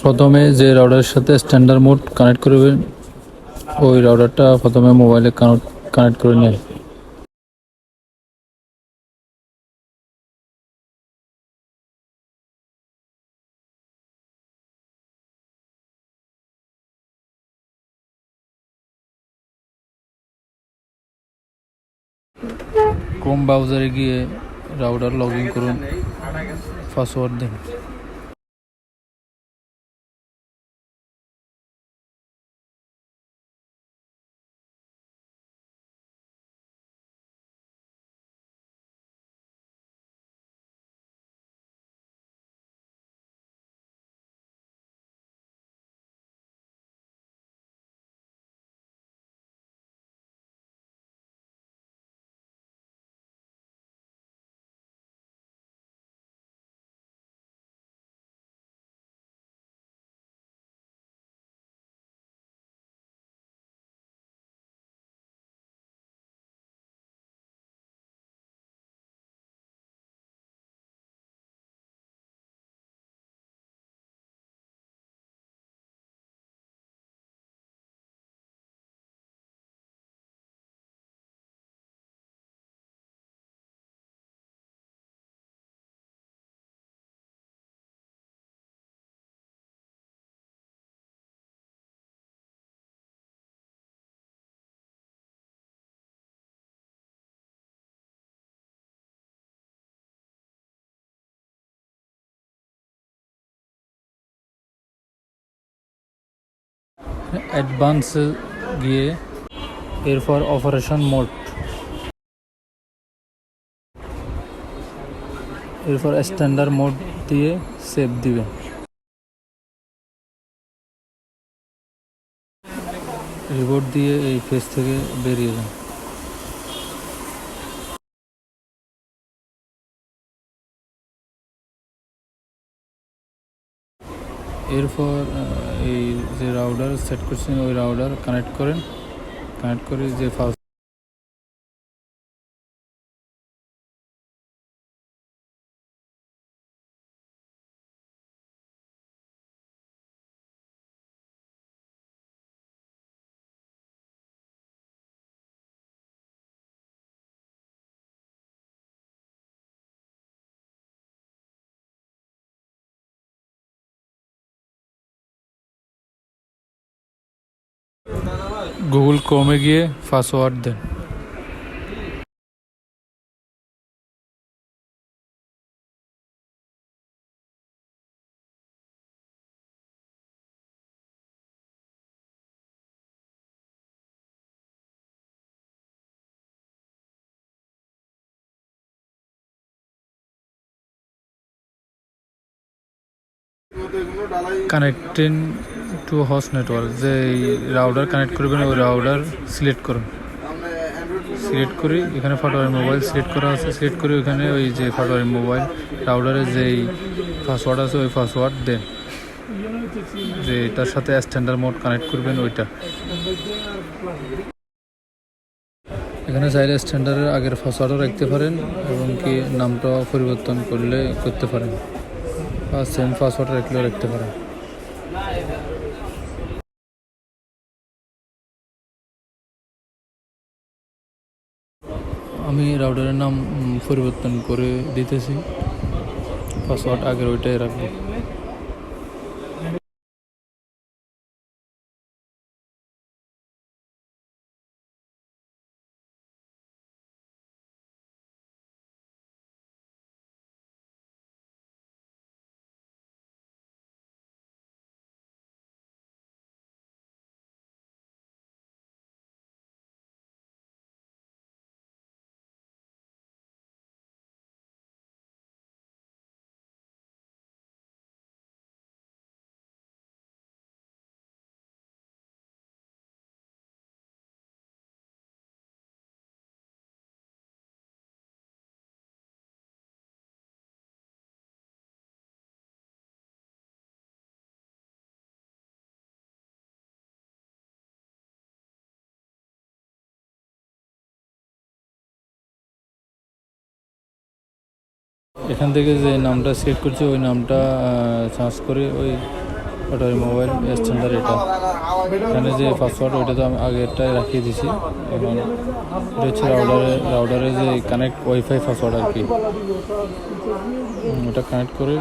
প্রথমে যে রাউটারের সাথে স্ট্যান্ডার্ড মোড কানেক্ট করবেন ওই রাউটারটা প্রথমে মোবাইলে কানেক্ট করে নেন। ক্রোম ব্রাউজারে গিয়ে রাউটার লগ ইন করুন, পাসওয়ার্ড দিন। অ্যাডভান্সে গিয়ে এরপর অপারেশন মোড, এরপর স্ট্যান্ডার্ড মোড দিয়ে সেভ দিবেন। রিবোট দিয়ে এই পেজ থেকে বেরিয়ে যান। এরপর এই যে রাউটার সেট করছেন ওই রাউটার কানেক্ট করেন, কানেক্ট করে যে ফার্স্ট গুগল ক্রোমে গিয়ে পাসওয়ার্ড দেন। কানেক্টিং টু হোস্ট নেটওয়ার্ক, যে রাউটার কানেক্ট করবেন ওই রাউটার সিলেক্ট করুন। সিলেক্ট করি এখানে ফাটোয়ারি মোবাইল সিলেক্ট করা আছে, সিলেক্ট করে ওইখানে ওই যে ফাটোয়ারি মোবাইল রাউটারের যেই পাসওয়ার্ড আছে ওই পাসওয়ার্ড দেন, যে তার সাথে স্ট্যান্ডার্ড মোড কানেক্ট করবেন ওইটা। এখানে চাইলে স্ট্যান্ডার্ডের আগের পাসওয়ার্ডও রাখতে পারেন এবং কি নামটা পরিবর্তন করতে পারেন, বা সেম পাসওয়ার্ড রাখলেও রাখতে পারেন। আমি রাউটারের নাম পরিবর্তন করে দিতেছি, পাসওয়ার্ড আগের ওইটাই রাখবো। এখান থেকে যে নামটা সিলেক্ট করছি ওই নামটা সার্চ করে ওই পাটোয়ারি মোবাইল স্ট্যান্ডার্ড এটা। এখানে যে পাসওয়ার্ড ওইটা তো আমি আগেরটাই রাখিয়ে দিছি। এখন এটা হচ্ছে রাউডারে যে কানেক্ট ওয়াইফাই পাসওয়ার্ড আর কি, ওটা কানেক্ট করে